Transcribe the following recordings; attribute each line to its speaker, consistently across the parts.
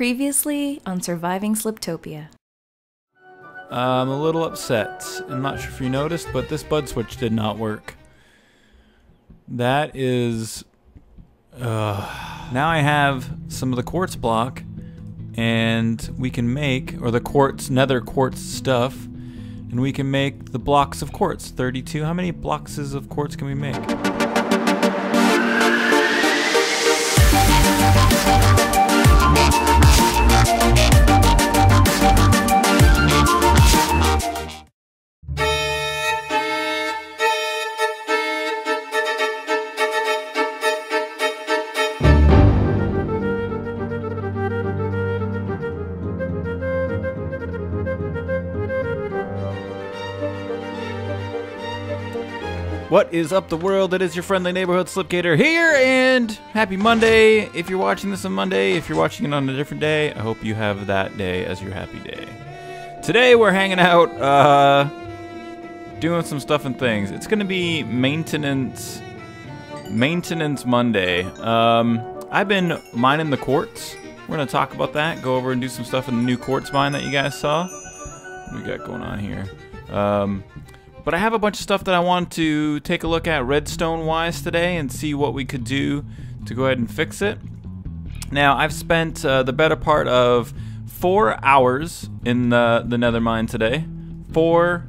Speaker 1: Previously on Surviving Sliptopia.
Speaker 2: I'm a little upset. I'm not sure if you noticed, but this bud switch did not work. That is... now I have some of the quartz block, and we can make, or the quartz, nether quartz stuff, and we can make the blocks of quartz. 32. How many blocks of quartz can we make? What is up, the world? It is your friendly neighborhood Slipgator here, and happy Monday. If you're watching this on Monday, if you're watching it on a different day, I hope you have that day as your happy day. Today we're hanging out, doing some stuff and things. It's gonna be maintenance Monday. I've been mining the quartz. We're gonna talk about that, go over and do some stuff in the new quartz mine that you guys saw. What we got going on here? But I have a bunch of stuff that I want to take a look at redstone-wise today and see what we could do to go ahead and fix it. Now, I've spent the better part of 4 hours in the nether mine today. 4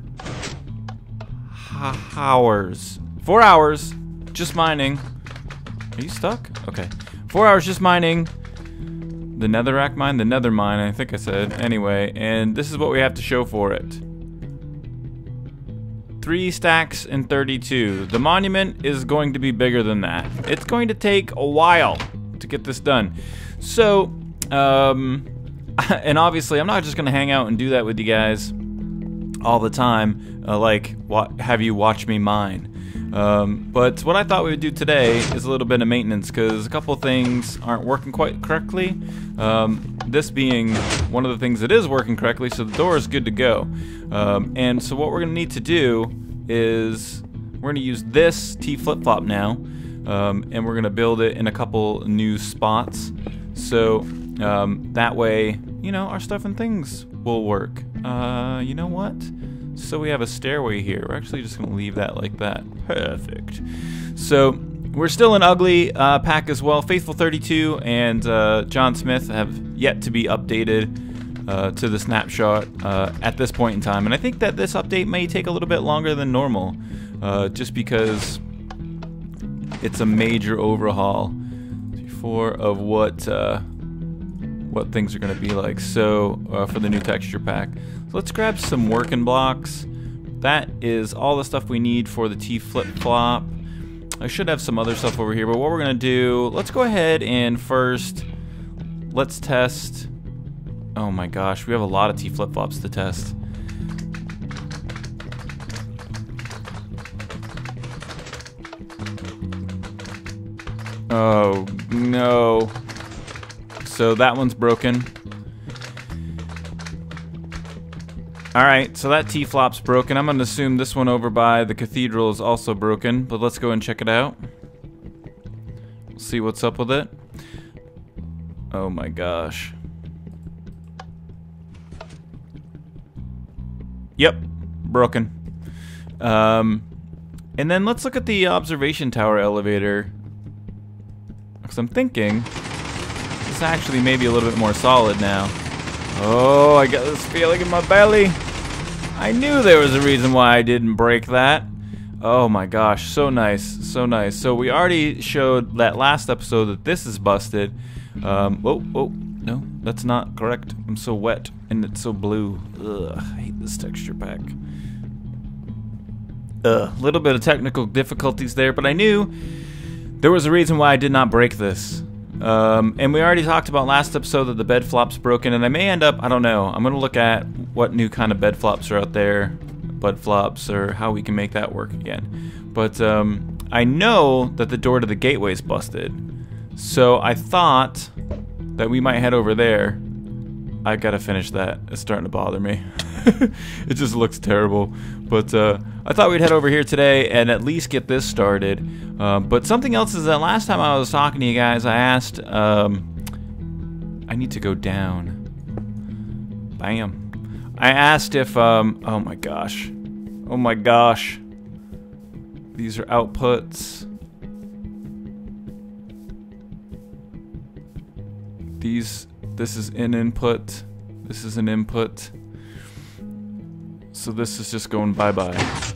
Speaker 2: hours. 4 hours just mining. Are you stuck? Okay. 4 hours just mining the netherrack mine? The nether mine, I think I said. Anyway, and this is what we have to show for it. 3 stacks and 32. The monument is going to be bigger than that. It's going to take a while to get this done. So, and obviously I'm not just going to hang out and do that with you guys all the time, have you watch me mine. But what I thought we would do today is a little bit of maintenance, because a couple things aren't working quite correctly. This being one of the things that is working correctly, so the door is good to go. And so what we're going to need to do is we're going to use this T flip-flop now, and we're going to build it in a couple new spots. So that way, you know, our stuff and things will work. You know what? So we have a stairway here. We're actually just going to leave that like that. Perfect. So we're still an ugly pack as well. Faithful 32 and John Smith have yet to be updated to the snapshot at this point in time. And I think that this update may take a little bit longer than normal, just because it's a major overhaul of what things are going to be like. So for the new texture pack. So let's grab some working blocks. That is all the stuff we need for the T flip-flop. I should have some other stuff over here, but what we're going to do, let's go ahead and first, let's test. Oh my gosh, we have a lot of T flip-flops to test. Oh no. So that one's broken. Alright, so that T-flop's broken. I'm going to assume this one over by the cathedral is also broken, but let's go and check it out. See what's up with it. Oh my gosh. Yep, broken. And then let's look at the observation tower elevator, because I'm thinking this actually may be a little bit more solid now. Oh, I got this feeling in my belly. I knew there was a reason why I didn't break that. Oh my gosh, so nice, so nice. So we already showed that last episode that this is busted. Oh, no, that's not correct. I'm so wet and it's so blue. Ugh, I hate this texture pack. A little bit of technical difficulties there, but I knew there was a reason why I did not break this. And we already talked about last episode that the bed flop's broken, and I may end up, I don't know, I'm going to look at what new kind of bed flops are out there, bud flops, or how we can make that work again. But I know that the door to the gateway is busted, so I thought that we might head over there. I gotta finish that. It's starting to bother me. It just looks terrible. But I thought we'd head over here today and at least get this started. But something else is that last time I was talking to you guys, I I need to go down. Bam. I asked if, oh my gosh. Oh my gosh. These are outputs. This is an input. This is an input. So this is just going bye-bye.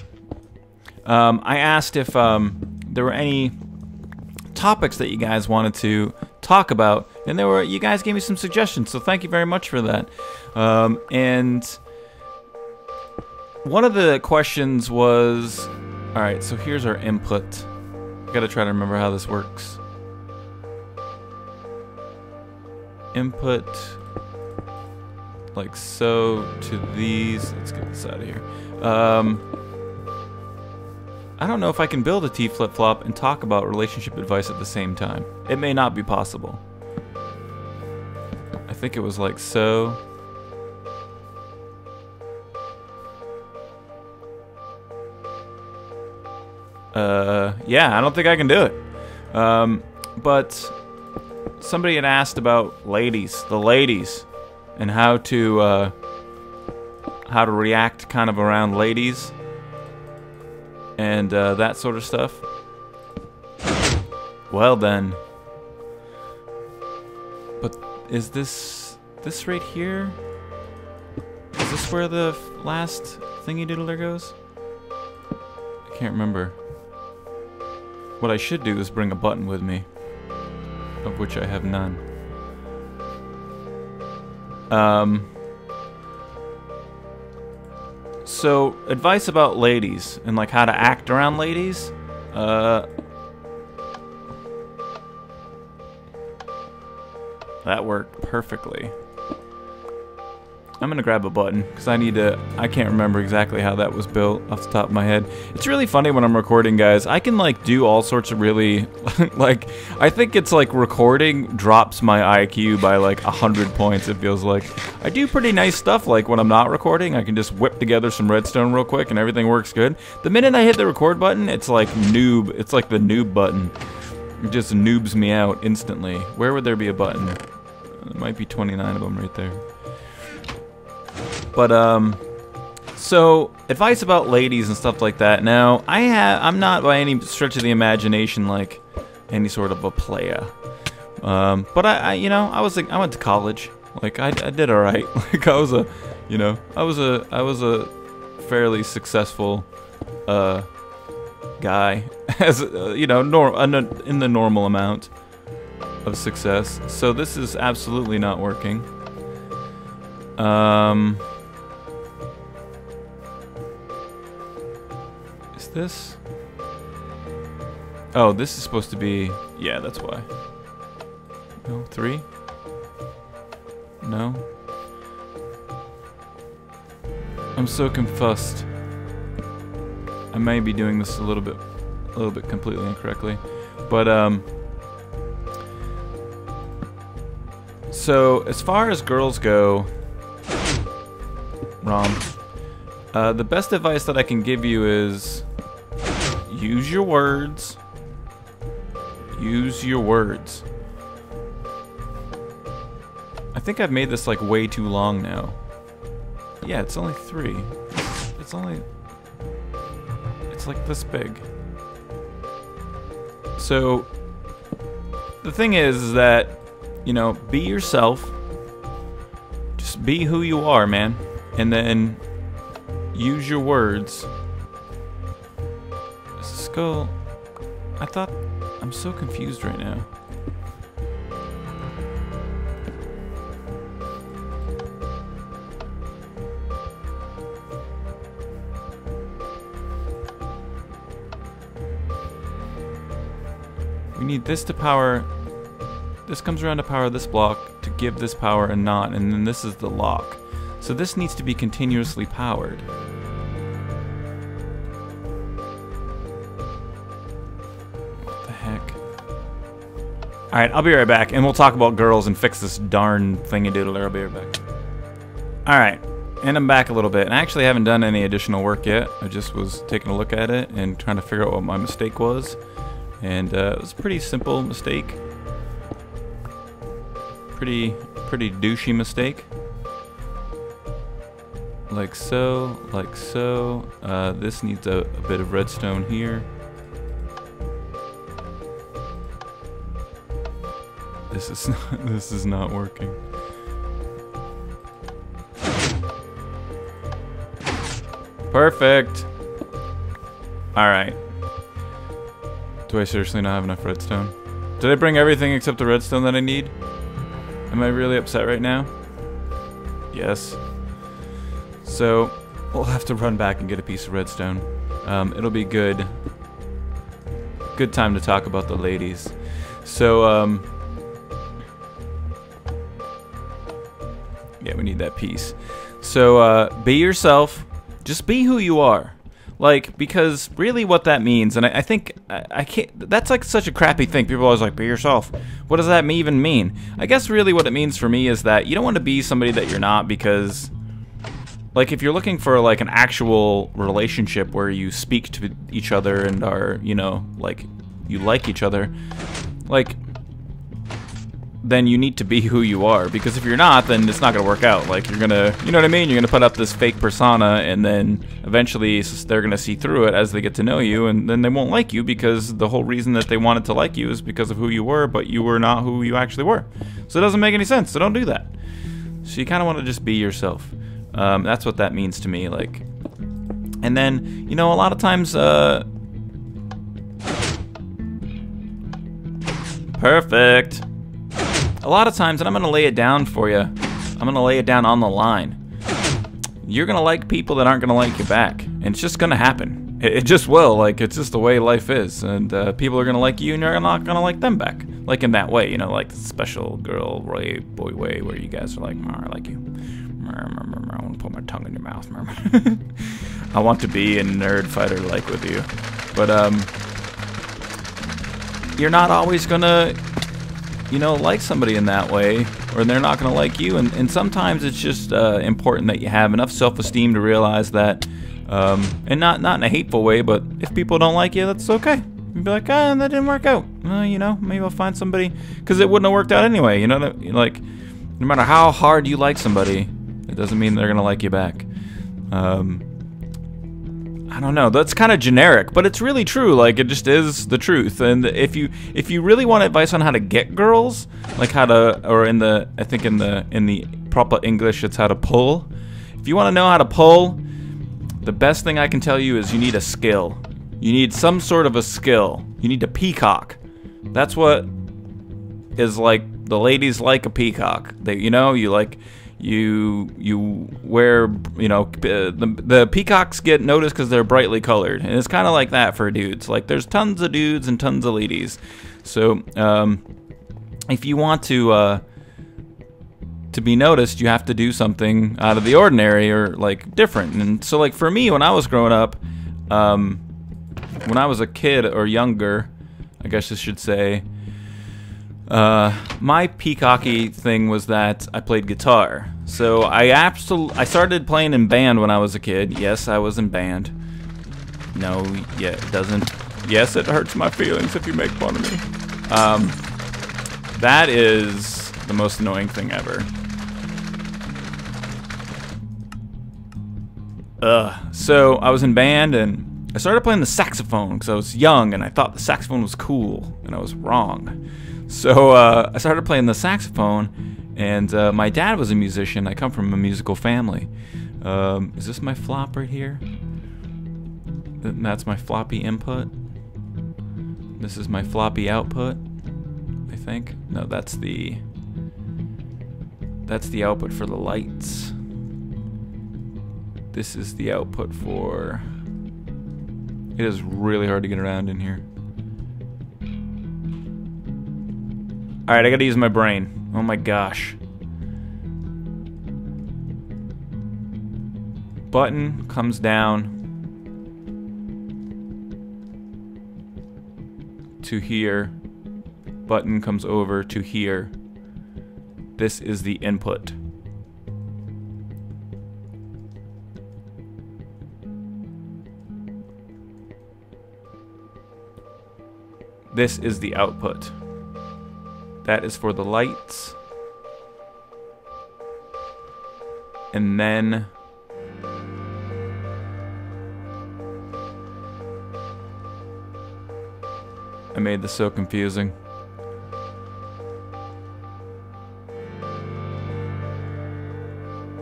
Speaker 2: I asked if there were any topics that you guys wanted to talk about, and you guys gave me some suggestions, so thank you very much for that. And one of the questions was, alright, so here's our input. I gotta try to remember how this works. Input like so to these. Let's get this out of here. I don't know if I can build a T flip-flop and talk about relationship advice at the same time. It may not be possible. I think it was like so. Yeah, I don't think I can do it. But somebody had asked about ladies, the ladies, and how to react kind of around ladies. And that sort of stuff. Well then. But is this right here? Is this where the last thingy doodler goes? I can't remember. What I should do is bring a button with me, of which I have none. So, advice about ladies, and like how to act around ladies. That worked perfectly. I'm gonna grab a button, because I can't remember exactly how that was built off the top of my head. It's really funny when I'm recording, guys. I can like do all sorts of really, like, I think it's like recording drops my IQ by like 100 points, it feels like. I do pretty nice stuff, like when I'm not recording, I can just whip together some redstone real quick and everything works good. The minute I hit the record button, it's like noob, it's like the noob button. It just noobs me out instantly. Where would there be a button? There might be 29 of them right there. But, so, advice about ladies and stuff like that. Now, I'm not by any stretch of the imagination like any sort of a playa. But I went to college. Like, I did alright. Like, I was a fairly successful, guy. As, in the normal amount of success. So this is absolutely not working. Is this? Oh, this is supposed to be... Yeah, that's why. No, 3? No. I'm so confused. I may be doing this a little bit completely incorrectly. But, so, as far as girls go... the best advice that I can give you is use your words. Use your words. I think I've made this like way too long now. Yeah, it's only 3. It's like this big. So the thing is that, be yourself. Just be who you are, man. And then use your words. Does this go? I'm so confused right now. We need this to power. This comes around to power this block to give this power a knot, and then this is the lock. So this needs to be continuously powered. What the heck? Alright, I'll be right back, and we'll talk about girls and fix this darn thingy-doodler. I'll be right back. Alright, and I'm back a little bit. And I actually haven't done any additional work yet. I just was taking a look at it and trying to figure out what my mistake was. And it was a pretty simple mistake. Pretty douchey mistake. Like so, like so. This needs a bit of redstone here. This is not working. Perfect. All right. Do I seriously not have enough redstone? Did I bring everything except the redstone that I need? Am I really upset right now? Yes. So we'll have to run back and get a piece of redstone. It'll be good. Good time to talk about the ladies. So yeah, we need that piece. So be yourself. Just be who you are. Like, because really what that means, and I think I can't, that's like such a crappy thing. People are always like, be yourself. What does that even mean? I guess really what it means for me is that you don't want to be somebody that you're not, because like if you're looking for like an actual relationship where you speak to each other and are, you know, like you like each other, like then you need to be who you are, because if you're not, then it's not gonna work out. Like you're gonna, you know what I mean? You're gonna put up this fake persona, and then eventually they're gonna see through it as they get to know you, and then they won't like you, because the whole reason that they wanted to like you is because of who you were, but you were not who you actually were. So it doesn't make any sense. So don't do that. So you kind of want to just be yourself. That's what that means to me. Like, and then, you know, a lot of times, perfect. A lot of times, and I'm going to lay it down for you, I'm going to lay it down on the line. You're going to like people that aren't going to like you back. And it's just going to happen. It just will. Like, it's just the way life is. And people are going to like you, and you're not going to like them back. Like in that way, you know, like the special girl, boy way, where you guys are like, I like you. I want to put my tongue in your mouth. I want to be a nerd fighter like with you. But you're not always going to, you know, like somebody in that way, or they're not going to like you. And sometimes it's just important that you have enough self-esteem to realize that, and not in a hateful way, but if people don't like you, that's okay. You'd be like, that didn't work out. You know, maybe I'll find somebody, because it wouldn't have worked out anyway. You know, like, no matter how hard you like somebody, it doesn't mean they're going to like you back. I don't know. That's kind of generic, but it's really true. Like, it just is the truth. And if you really want advice on how to get girls, like how to, or I think in the proper English, it's how to pull. If you want to know how to pull, the best thing I can tell you is you need a skill. You need some sort of a skill. You need a peacock. That's what is like, the ladies like a peacock. They, you know, you like, you wear, you know, the peacocks get noticed because they're brightly colored, and it's kind of like that for dudes. Like, there's tons of dudes and tons of ladies. So if you want to be noticed, you have to do something out of the ordinary, or like different. And so, like, for me, when I was growing up, when I was a kid, or younger, I guess I should say, my peacocky thing was that I played guitar. So I started playing in band when I was a kid. Yes, I was in band. No, yeah, it doesn't. Yes, it hurts my feelings if you make fun of me. That is the most annoying thing ever. So I was in band, and I started playing the saxophone because I was young and I thought the saxophone was cool, and I was wrong. So I started playing the saxophone, and my dad was a musician. I come from a musical family. Is this my flop right here? That's my floppy input. This is my floppy output, I think. No, that's the output for the lights. This is the output for... It is really hard to get around in here. Alright, I gotta use my brain. Oh my gosh. Button comes down to here. Button comes over to here. This is the input. This is the output. That is for the lights. And then I made this so confusing.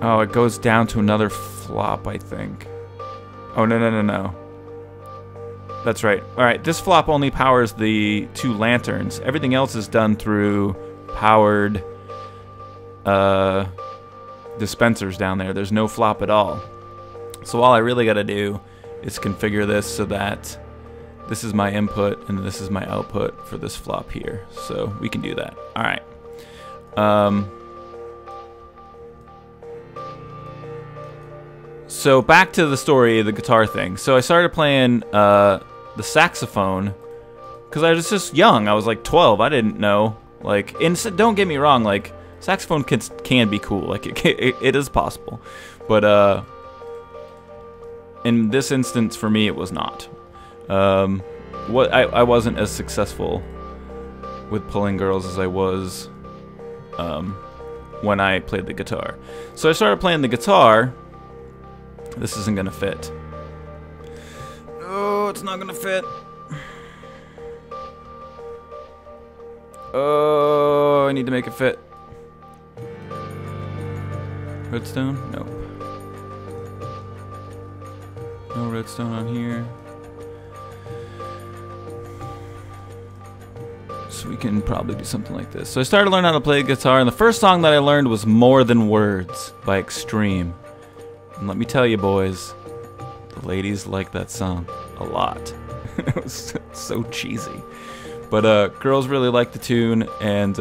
Speaker 2: Oh, it goes down to another flop, I think. Oh, no. That's right. Alright, this flop only powers the 2 lanterns. Everything else is done through powered dispensers down there. There's no flop at all. So all I really gotta do is configure this so that this is my input and this is my output for this flop here. So we can do that. Alright. So back to the story of the guitar thing. So I started playing the saxophone because I was just young. I was like 12. I didn't know. Like, and don't get me wrong. Like, saxophone can be cool. Like, it is possible. But in this instance, for me, it was not. I wasn't as successful with pulling girls as I was when I played the guitar. So I started playing the guitar. This isn't gonna fit. Oh, it's not gonna fit. Oh, I need to make it fit. Redstone? Nope. No redstone on here. So we can probably do something like this. So I started to learn how to play guitar, and the first song that I learned was More Than Words by Extreme. And let me tell you, boys, the ladies like that song a lot. It was so cheesy. But girls really liked the tune, and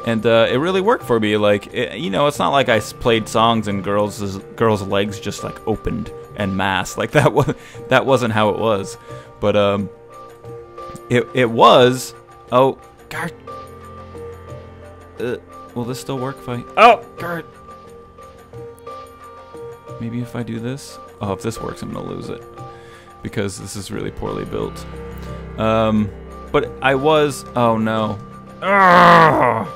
Speaker 2: it really worked for me. Like, you know, it's not like I played songs and girls' legs just like opened en masse. Like that wasn't how it was. But it was. Oh, God. Will this still work if I? Oh, God. Maybe if I do this. Oh, if this works, I'm gonna lose it because this is really poorly built. But I was. Oh no. Arrgh!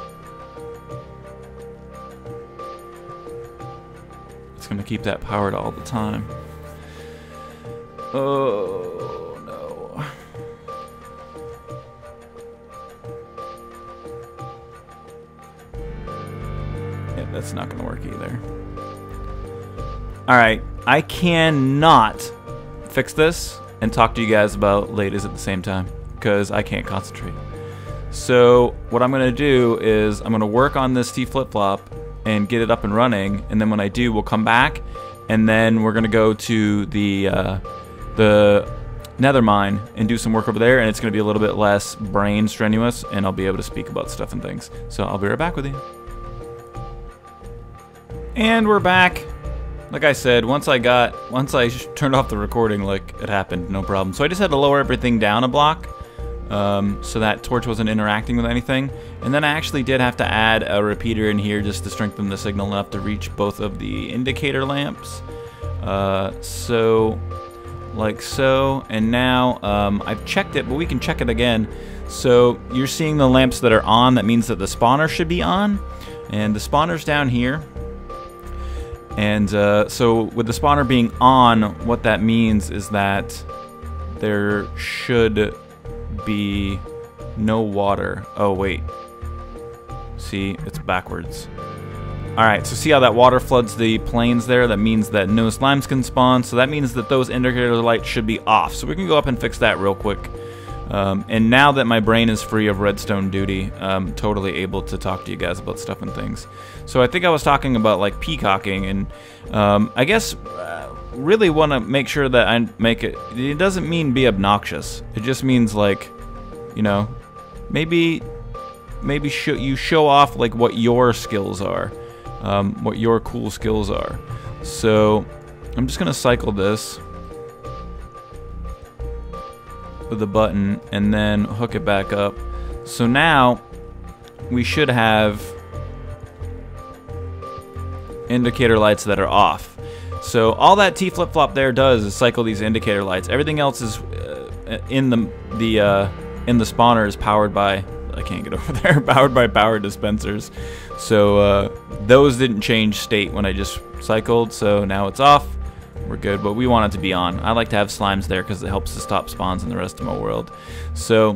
Speaker 2: It's gonna keep that powered all the time. Oh no. Yeah, that's not gonna work either. Alright, I cannot fix this and talk to you guys about ladies at the same time because I can't concentrate. So what I'm going to do is I'm going to work on this T flip-flop and get it up and running, and then when I do, we'll come back, and then we're going to go to the nether mine and do some work over there, and it's going to be a little bit less brain strenuous, and I'll be able to speak about stuff and things. So I'll be right back with you. And we're back. Like I said, once I turned off the recording, like, it happened, no problem. So I just had to lower everything down a block, so that torch wasn't interacting with anything. And then I actually did have to add a repeater in here just to strengthen the signal enough to reach both of the indicator lamps. So, like so. And now, I've checked it, but we can check it again. So you're seeing the lamps that are on. That means that the spawner should be on. And the spawner's down here. And so with the spawner being on, what that means is that there should be no water. Oh, wait. See, it's backwards. Alright, so see how that water floods the plains there? That means that no slimes can spawn, so that means that those indicator lights should be off. So we can go up and fix that real quick. And now that my brain is free of redstone duty, I'm totally able to talk to you guys about stuff and things. So I think I was talking about like peacocking, and I guess really want to make sure that I make it. It doesn't mean be obnoxious. It just means like, you know, maybe you show off like what your skills are, what your cool skills are. So I'm just gonna cycle this with a button and then hook it back up. So now we should have indicator lights that are off. So all that T flip-flop there does is cycle these indicator lights. Everything else is in the spawner is powered by I can't get over there. Powered by power dispensers. So those didn't change state when I just cycled, so now it's off. We're good, but we want it to be on. I like to have slimes there because it helps to stop spawns in the rest of my world. So,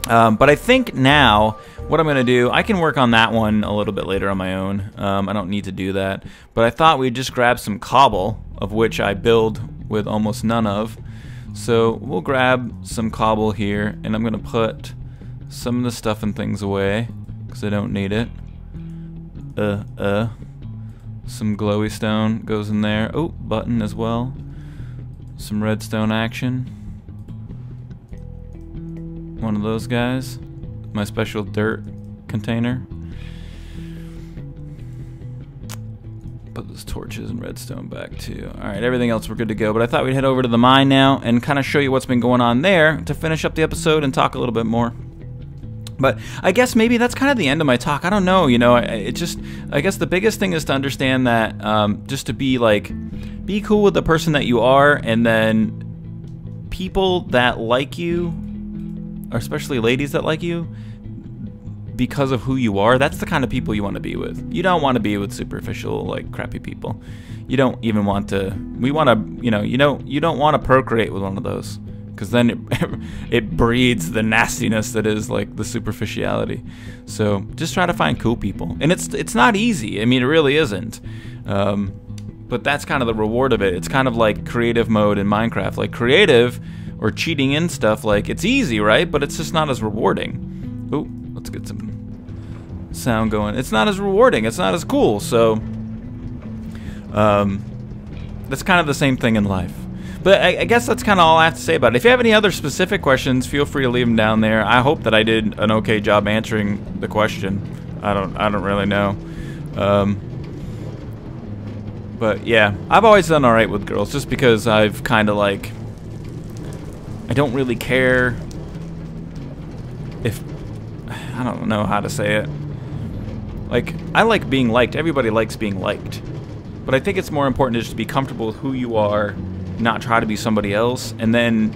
Speaker 2: but I think now what I'm going to do, I can work on that one a little bit later on my own. I don't need to do that. But I thought we'd just grab some cobble, of which I build with almost none of. So we'll grab some cobble here, and I'm going to put some of the stuff and things away because I don't need it. Some glowy stone goes in there. Oh, button as well. Some redstone action. One of those guys. My special dirt container. Put those torches and redstone back too. Alright, everything else we're good to go. But I thought we'd head over to the mine now and kind of show you what's been going on there to finish up the episode and talk a little bit more. But I guess maybe that's kind of the end of my talk. I don't know, you know, I guess the biggest thing is to understand that just to be cool with the person that you are, and then people that like you, or especially ladies that like you, because of who you are, that's the kind of people you want to be with. You don't want to be with superficial, like, crappy people. You don't even want to, you don't want to procreate with one of those. Because then it breeds the nastiness that is like the superficiality. So just try to find cool people, and it's not easy. I mean, it really isn't. But that's kind of the reward of it. It's kind of like creative mode in Minecraft. Like creative or cheating in stuff, like it's easy, right? But it's just not as rewarding. Oh, let's get some sound going. It's not as rewarding. It's not as cool. So that's kind of the same thing in life. But I guess that's kind of all I have to say about it. If you have any other specific questions, feel free to leave them down there. I hope that I did an okay job answering the question. I don't really know. But yeah, I've always done alright with girls, just because I've kind of like, I don't really care if, I don't know how to say it. Like, I like being liked. Everybody likes being liked. But I think it's more important to just be comfortable with who you are, not try to be somebody else, and then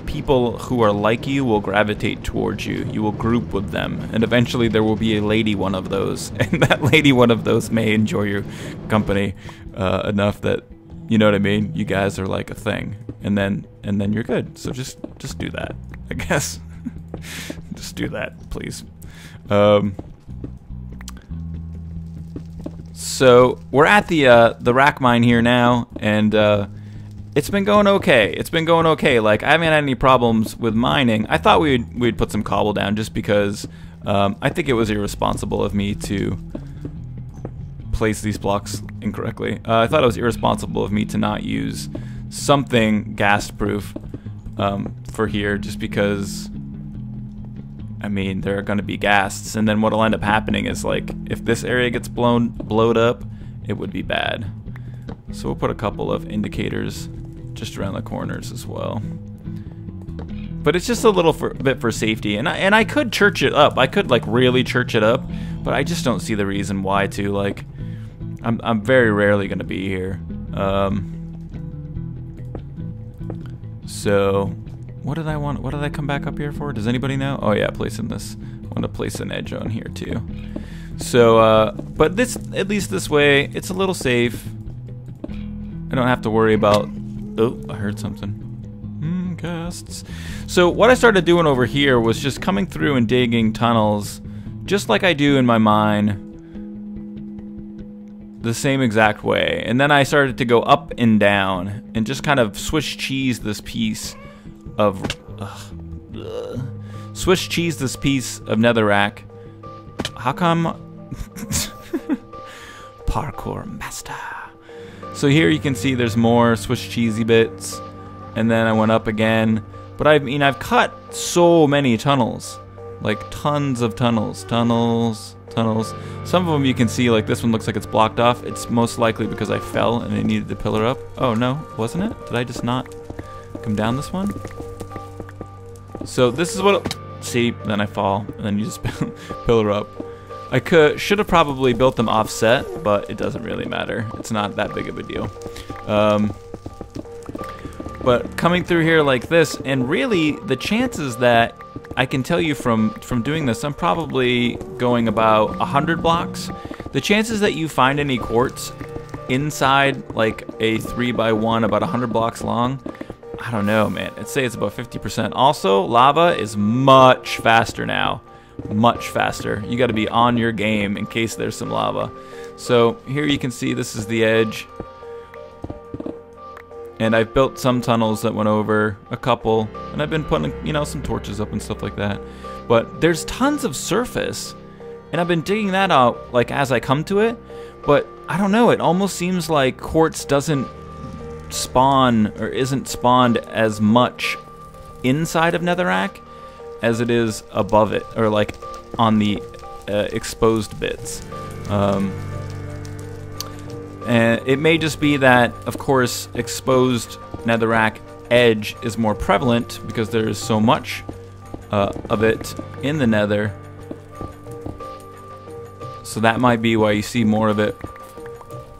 Speaker 2: people who are like you will gravitate towards you. You will group with them, and eventually there will be a lady one of those, and that lady one of those may enjoy your company enough that, you know what I mean, you guys are like a thing, and then you're good. So just do that, I guess. Just do that, please. So we're at the rack mine here now, and it's been going okay. It's been going okay. Like, I haven't had any problems with mining. I thought we'd put some cobble down just because I think it was irresponsible of me to place these blocks incorrectly. I thought it was irresponsible of me to not use something gas-proof for here, just because, I mean, there are going to be ghasts, and then what'll end up happening is, like, if this area gets blowed up, it would be bad. So we'll put a couple of indicators just around the corners as well. But it's just a little bit for safety, and I could church it up. I could, like, really church it up, but I just don't see the reason why to. Like, I'm very rarely going to be here. So what did I want? What did I come back up here for? Does anybody know? Oh yeah, placing this. I want to place an edge on here too. So, but this, at least this way, it's a little safe. I don't have to worry about. Oh, I heard something. Ghasts. So what I started doing over here was just coming through and digging tunnels, just like I do in my mine, the same exact way. And then I started to go up and down and just kind of Swiss cheese this piece of Swiss cheese this piece of netherrack. How come? Parkour master. So here you can see there's more Swiss cheesy bits, and then I went up again. But I mean, I've cut so many tunnels, like tons of tunnels. Some of them you can see, like this one looks like it's blocked off. It's most likely because I fell and I needed to pillar up. Oh no, wasn't it? Did I just not come down this one? So this is what, see, then I fall, and then you just pillar up. I should have probably built them offset, but it doesn't really matter. It's not that big of a deal. But coming through here like this, and really the chances that I can tell you from doing this, I'm probably going about 100 blocks. The chances that you find any quartz inside like a 3x1 about 100 blocks long, I don't know, man. I'd say it's about 50%. Also, lava is much faster now. Much faster. You got to be on your game in case there's some lava. So here you can see this is the edge. And I've built some tunnels that went over, a couple, and I've been putting, you know, some torches up and stuff like that. But there's tons of surface, and I've been digging that out like as I come to it. But I don't know, it almost seems like quartz doesn't spawn or isn't spawned as much inside of Netherrack as it is above it, or like on the exposed bits. And it may just be that, of course, exposed Netherrack edge is more prevalent because there is so much of it in the Nether. So that might be why you see more of it,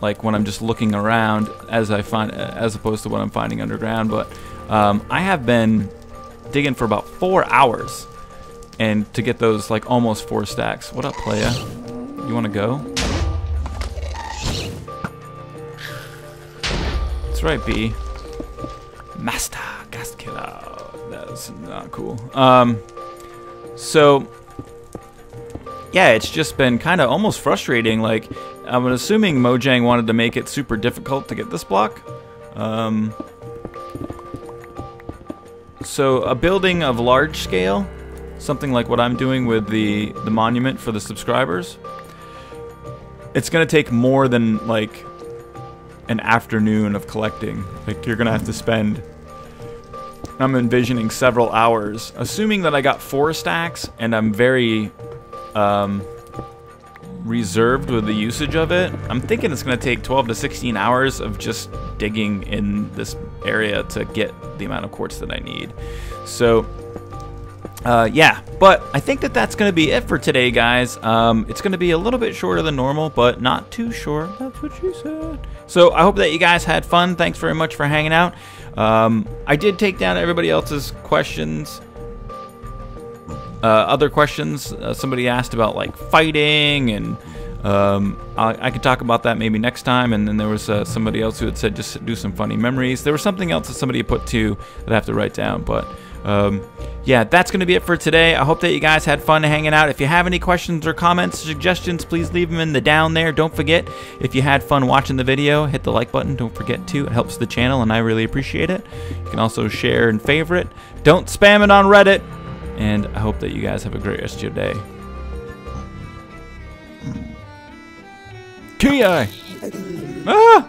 Speaker 2: like when I'm just looking around, as opposed to what I'm finding underground. But I have been digging for about 4 hours, and to get those like almost 4 stacks. What up, playa? You want to go? That's right, B. Master Gas Killer. That's not cool. So yeah, it's just been kind of almost frustrating. Like, I'm assuming Mojang wanted to make it super difficult to get this block. So a building of large scale, something like what I'm doing with the monument for the subscribers, it's gonna take more than like an afternoon of collecting. Like, you're gonna have to spend, I'm envisioning, several hours. Assuming that I got 4 stacks and I'm very reserved with the usage of it, I'm thinking it's gonna take 12 to 16 hours of just digging in this area to get the amount of quartz that I need. So yeah, but I think that that's going to be it for today, guys. It's going to be a little bit shorter than normal, but not too short. That's what she said. So I hope that you guys had fun. Thanks very much for hanging out. I did take down everybody else's questions. Other questions. Somebody asked about like fighting, and I could talk about that maybe next time. And then there was somebody else who had said just do some funny memories. There was something else that somebody had put too that I have to write down, but yeah, that's going to be it for today. I hope that you guys had fun hanging out. If you have any questions or comments, suggestions, please leave them in the down there. Don't forget, if you had fun watching the video, hit the like button. Don't forget to. It helps the channel, and I really appreciate it. You can also share and favorite. Don't spam it on Reddit. And I hope that you guys have a great rest of your day. Ki! Ah!